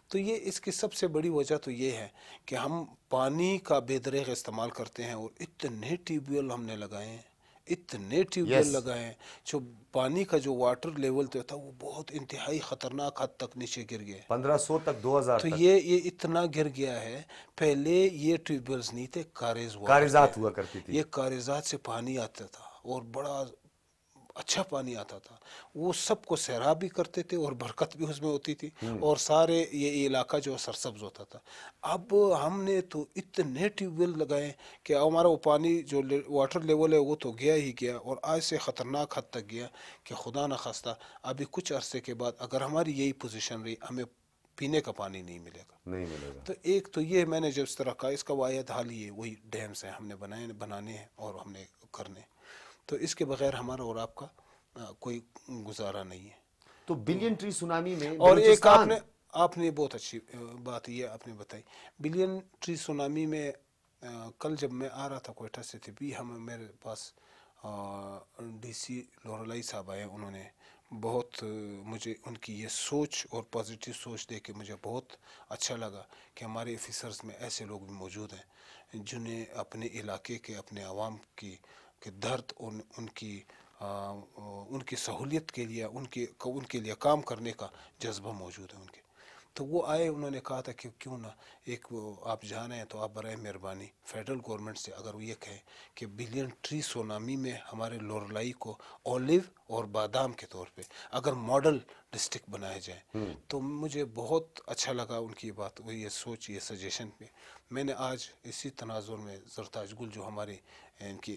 تو یہ اس کی سب سے بڑی وجہ تو یہ ہے کہ ہم پانی کا بے دریغ استعمال کرتے ہیں, اور اتنے ٹیوب ویل ہم نے لگائے ہیں, لگائے جو پانی کا جو واٹر لیول تھا وہ بہت انتہائی خطرناک حد تک نیچے گر گیا. 1500 تک 2000 تو تک یہ اتنا گر گیا ہے. پہلے یہ ٹیوب ویلز نہیں تھے, کاریزات ہوا کرتی تھی. یہ کاریزات سے پانی آتا تھا, اور بڑا اچھا پانی آتا تھا، وہ سب کو سیراب بھی کرتے تھے اور برکت بھی اس میں ہوتی تھی، اور سارے یہ علاقہ جو سرسبز ہوتا تھا۔ اب ہم نے تو اتنے ٹیوب ویل لگائے کہ ہمارا وہ پانی جو واٹر لیول ہے وہ تو گیا ہی گیا، اور آج سے خطرناک حد تک گیا کہ خدا نہ خواستہ ابھی کچھ عرصے کے بعد اگر ہماری یہی پوزیشن رہی ہمیں پینے کا پانی نہیں ملے گا۔ نہیں ملے گا۔ تو ایک تو یہ میں نے جب اس طرح کہا، اس کا واحد حل یہ وہی ڈیمز ہیں، ہم نے بنانے ہیں اور ہم نے کرنے، تو اس کے بغیر ہمارا اور آپ کا کوئی گزارا نہیں ہے۔ تو بلین ٹری سونامی میں اور ایک بلوچستان، آپ نے بہت اچھی بات یہ آپ نے بتائی، بلین ٹری سونامی میں کل جب میں آ رہا تھا کوئٹہ سے تھے بھی میرے پاس ڈی سی لورلائی صاحب آئے، انہوں نے بہت مجھے ان کی یہ سوچ اور پازیٹیو سوچ دے کے مجھے بہت اچھا لگا کہ ہمارے آفیسرز میں ایسے لوگ بھی موجود ہیں جنہیں اپنے علاقے کے اپنے عوام کی درد اور ان کی سہولیت کے لیے ان کے لیے کام کرنے کا جذبہ موجود ہے ان کے۔ تو وہ آئے، انہوں نے کہا تھا کہ کیوں نہ ایک آپ جانے ہیں تو آپ برائے مہربانی فیڈرل گورنمنٹ سے اگر وہ یہ کہیں کہ بلین ٹری سونامی میں ہمارے لورلائی کو اولیو اور بادام کے طور پہ اگر ماڈل ڈسٹرکٹ بنائے جائیں، تو مجھے بہت اچھا لگا ان کی بات، وہ یہ سوچ، یہ سجیشن پہ میں نے آج اسی تناظر میں زرتاج گل جو ہمارے ان کی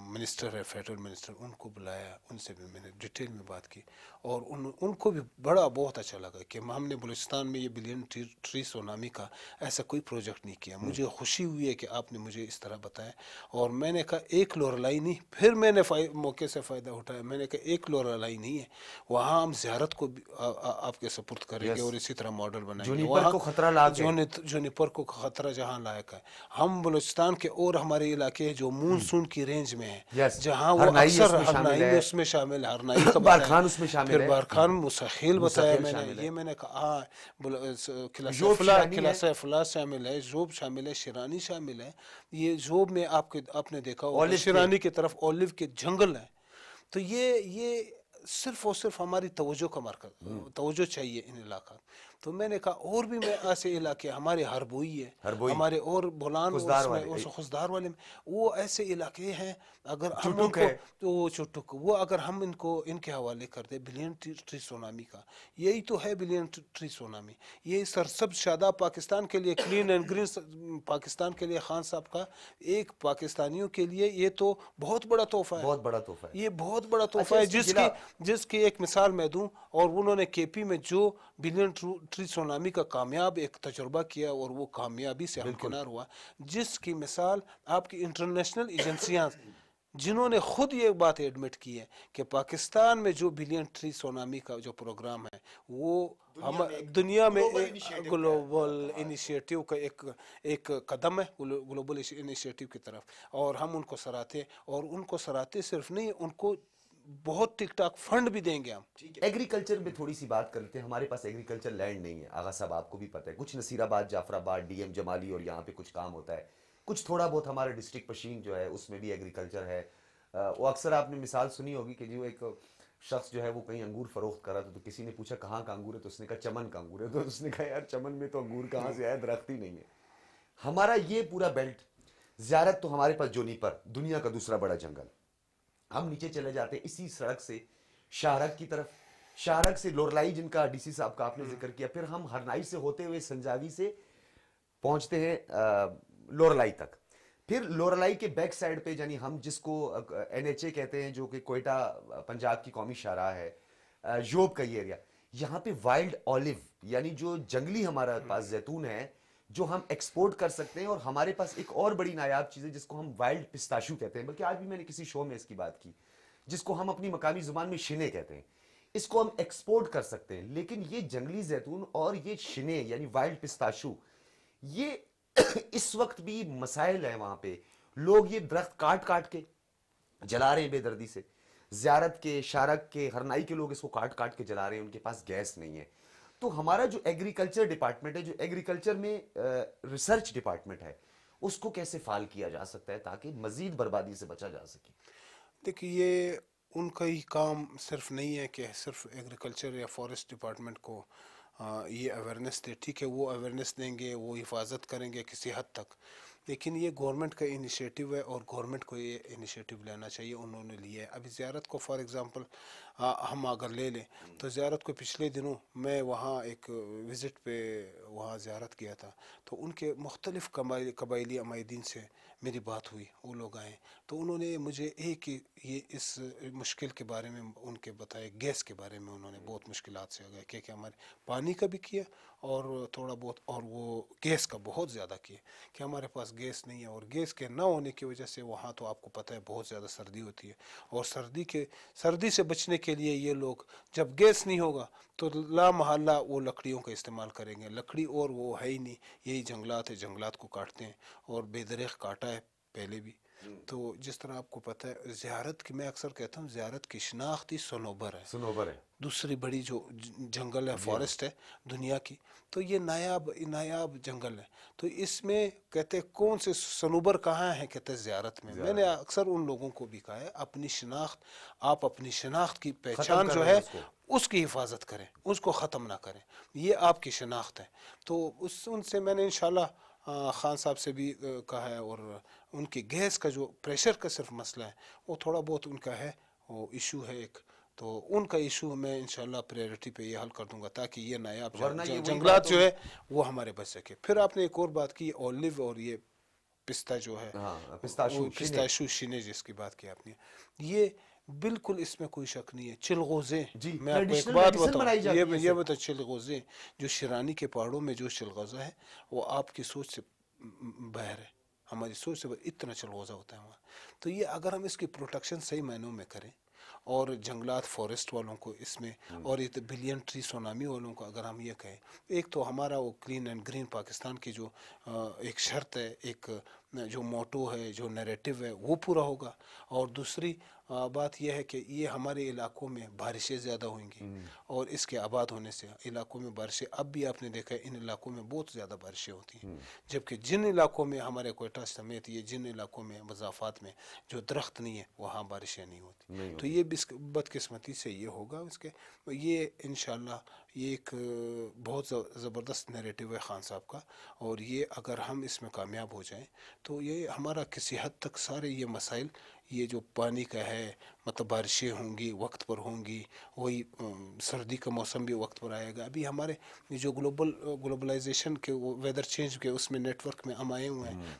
منسٹر ہے، فیڈرل منسٹر، ان کو بلایا، ان سے بھی میں نے ڈیٹیل میں بات کی، اور ان کو بھی بہت اچھا لگا کہ ہم نے بلوچستان میں یہ بلین ٹری سونامی کا ایسا کوئی پروجیکٹ نہیں کیا۔ مجھے خوشی ہوئی ہے کہ آپ نے مجھے اس طرح بتایا، اور میں نے کہا ایک لورلائی نہیں، پھر میں نے موقع سے فائدہ اٹھایا، میں نے کہا ایک لورلائی نہیں ہے، وہاں ہم زیارت کو بھی آپ کے سپورٹ کریں گے اور اسی طرح ماڈل بنائیں گے۔ جونیپر کو خطرہ لاحق ہے، جونیپر کو خطرہ جہاں لائق ہے، ہم بلوچستان کے اور ہمارے علاقے جو مونسون کی رینج میں ہیں، جہاں وہ اکثر ہرنائی میں اس میں شامل ہے، ہرنائی کا بارکھان اس میں شامل ہے، پھر بارکھان مسخیل بتایا میں نے، یہ میں نے کہا قلعہ سیف اللہ شامل ہے، ژوب شامل ہے، شیرانی شامل ہے۔ یہ ژوب میں آپ نے دیکھا ہوگا شیرانی کی طرف اولیو کے جنگل ہیں، تو یہ صرف اور صرف ہماری توجہ کا مرکز، توجہ چاہیے ان علاقہ۔ تو میں نے کہا اور بھی میں ایسے علاقے ہمارے ہربوئی ہے، ہمارے اور بولان خزدار والے میں، وہ ایسے علاقے ہیں اگر ہم ان کو تو چٹک وہ اگر ہم ان کے حوالے کر دیں بلین ٹری سونامی کا، یہی تو ہے بلین ٹری سونامی، یہ سرسبز شاداب پاکستان کے لیے، کلین اینڈ گرین پاکستان کے لیے، خان صاحب کا ایک پاکستانیوں کے لیے یہ تو بہت بڑا تحفہ ہے، بہت بڑا تحفہ ہے، یہ بہت بڑا تحفہ ہے، جس کی ایک مثال میں دوں، اور انہوں نے کے پی میں جو بلین ٹری سونامی کا کامیاب ایک تجربہ کیا اور وہ کامیابی سے ہمکنار ہوا، جس کی مثال آپ کی انٹرنیشنل ایجنسیاں جنہوں نے خود یہ بات ایڈمٹ کی ہے کہ پاکستان میں جو بلین ٹری سونامی کا جو پروگرام ہے وہ دنیا میں گلوبل انیشیٹو کا ایک قدم ہے، گلوبل انیشیٹو کی طرف، اور ہم ان کو سراہتے ہیں، اور ان کو سراہتے صرف نہیں، ان کو بہت ٹک ٹاک فنڈ بھی دیں گے ہم۔ ایگریکلچر میں تھوڑی سی بات کر لیتے ہیں، ہمارے پاس ایگریکلچر لینڈ نہیں ہے آغا صاحب، آپ کو بھی پتہ ہے، کچھ نصیر آباد، جعفر آباد، ڈی ایم جمالی اور یہاں پہ کچھ کام ہوتا ہے، کچھ تھوڑا بہت ہمارے ڈسٹرکٹ پشین جو ہے اس میں بھی ایگریکلچر ہے۔ وہ اکثر آپ نے مثال سنی ہوگی کہ جو ایک شخص جو ہے وہ کہیں انگور فروخت کر رہا تھا، تو کسی نے پوچھا کہاں کا انگور ہے، تو اس نے کہا چمن کا انگور ہے، تو اس نے کہا یار چمن میں تو انگور کہاں سے آیا، درخت ہی نہیں ہے۔ ہمارا یہ پورا بیلٹ، زیارت تو ہمارے پاس جونیپر، دنیا کا دوسرا بڑا جنگل، ہم نیچے چلے جاتے ہیں اسی سڑک سے شاہرگ کی طرف، شاہرگ سے لورلائی جن کا ڈی سی صاحب کا آپ نے ذکر کیا، پھر ہم ہرنائی سے ہوتے ہوئے سنجاوی سے پہنچتے ہیں لورلائی تک، پھر لورلائی کے بیک سائڈ پہ یعنی ہم جس کو این ایچ اے کہتے ہیں جو کہ کوئٹہ پنجاب کی قومی شاہراہ ہے، یوب کا یہ ایریا، یہاں پہ وائلڈ اولیو یعنی جو جنگلی ہمارا پاس زیتون ہے جو ہم ایکسپورٹ کر سکتے ہیں، اور ہمارے پاس ایک اور بڑی نایاب چیز ہے جس کو ہم وائلڈ پستاشو کہتے ہیں، بلکہ آج بھی میں نے کسی شو میں اس کی بات کی، جس کو ہم اپنی مقامی زبان میں شنے کہتے ہیں، اس کو ہم ایکسپورٹ کر سکتے ہیں۔ لیکن یہ جنگلی زیتون اور یہ شنے یعنی وائلڈ پستاشو، یہ اس وقت بھی مسائل ہیں وہاں پہ، لوگ یہ درخت کاٹ کاٹ کے جلا رہے ہیں بے دردی سے، زیارت کے، شارک کے، ہرنائی کے لوگ اس کو کاٹ کاٹ کے جلا رہے ہیں، ان کے پاس گیس نہیں ہے۔ تو ہمارا جو ایگریکلچر ڈپارٹمنٹ ہے، جو ایگریکلچر میں ریسرچ ڈپارٹمنٹ ہے، اس کو کیسے فعال کیا جا سکتا ہے تاکہ مزید بربادی سے بچا جا سکے؟ دیکھیے یہ ان کا ہی کام صرف نہیں ہے کہ صرف ایگریکلچر یا فارسٹ ڈپارٹمنٹ کو یہ اویئرنیس دے، ٹھیک ہے وہ اویئرنیس دیں گے، وہ حفاظت کریں گے کسی حد تک، لیکن یہ گورنمنٹ کا انیشیٹو ہے اور گورنمنٹ کو یہ انیشیٹو لینا چاہیے، انہوں نے لیا ہے۔ ابھی زیارت کو فار ایگزامپل ہم اگر لے لیں تو زیارت کو پچھلے دنوں میں وہاں ایک وزٹ پہ وہاں زیارت کیا تھا، تو ان کے مختلف قبائلی عمائدین سے میری بات ہوئی، وہ لوگ آئے تو انہوں نے مجھے ایک ہی یہ اس مشکل کے بارے میں ان کے بتائے، گیس کے بارے میں انہوں نے بہت مشکلات سے گئے کہ ہمارے پانی کا بھی کیا اور تھوڑا بہت، اور وہ گیس کا بہت زیادہ کیا کہ ہمارے پاس گیس نہیں ہے، اور گیس کے نہ ہونے کی وجہ سے وہاں تو آپ کو پتہ ہے بہت زیادہ سردی ہوتی ہے، اور سردی سے بچنے کے لیے یہ لوگ جب گیس نہیں ہوگا تو لا محالہ وہ لکڑیوں کا استعمال کریں گے، لکڑی اور وہ ہے ہی نہیں، یہی جنگلات ہے، جنگلات کو کاٹتے ہیں اور بے درخت کاٹا ہے پہلے بھی۔ تو جس طرح آپ کو پتہ ہے زیارت کی، میں اکثر کہتا ہوں زیارت کی شناخت ہی صنوبر ہے، صنوبر ہے، دوسری بڑی جو جنگل ہے، فارسٹ ہے دنیا کی، تو یہ نایاب جنگل ہے، تو اس میں کہتے ہیں کون سے صنوبر کہاں ہیں، کہتے ہیں زیارت میں۔ میں نے اکثر ان لوگوں کو بھی کہا ہے اپنی شناخت، آپ اپنی شناخت کی پہچان جو ہے اس کی حفاظت کریں، اس کو ختم نہ کریں، یہ آپ کی شناخت ہے۔ تو ان سے میں نے انشاءاللہ خان صاحب سے بھی کہا ہے، اور ان کی گیس کا جو پریشر کا صرف مسئلہ ہے وہ تھوڑا بہت ان کا ہے، وہ ایشو ہے ایک، تو ان کا ایشو میں انشاءاللہ پریورٹی پہ یہ حل کر دوں گا تاکہ یہ نایاب جنگلات جو ہے وہ ہمارے بچ سکے۔ پھر آپ نے ایک اور بات کی اولیو اور یہ پستہ جو ہے، پستاشو شینے جس کی بات کی آپ نے، یہ بالکل اس میں کوئی شک نہیں ہے، چلغوزے، میں آپ کو ایک بات بتاؤں، یہ بتا چلغوزے جو شیرانی کے پہاڑوں میں جو چلغوزہ ہے وہ آپ کی سوچ سے باہر ہے، ہماری سوچ سے اتنا چلغوزہ ہوتا ہے وہاں۔ تو یہ اگر ہم اس کی پروٹیکشن صحیح معنوں میں کریں اور جنگلات فارسٹ والوں کو اس میں، اور یہ بلین ٹری سونامی والوں کو اگر ہم یہ کہیں، ایک تو ہمارا وہ کلین اینڈ گرین پاکستان کی جو ایک شرط ہے، ایک جو موٹو ہے، جو نیریٹو ہے وہ پورا ہوگا، اور دوسری بات یہ ہے کہ یہ ہمارے علاقوں میں بارشیں زیادہ ہوئیں گی، اور اس کے آباد ہونے سے علاقوں میں بارشیں، اب بھی آپ نے دیکھا ہے ان علاقوں میں بہت زیادہ بارشیں ہوتی ہیں، جبکہ جن علاقوں میں ہمارے کوئٹہ سمیت یہ جن علاقوں میں مضافات میں جو درخت نہیں ہے وہاں بارشیں نہیں ہوتی، تو یہ بدقسمتی سے یہ ہوگا اس کے، یہ انشاءاللہ یہ ایک بہت زبردست نیریٹو ہے خان صاحب کا، اور یہ اگر ہم اس میں کامیاب ہو جائیں تو یہ ہمارا کسی حد تک سارے یہ مسائل، یہ جو پانی کا ہے، مطلب بارشیں ہوں گی وقت پر ہوں گی، وہی سردی کا موسم بھی وقت پر آئے گا، ابھی ہمارے جو گلوبلائزیشن کے ویدر چینج کے اس میں نیٹ ورک میں ہم آئے ہوئے ہیں،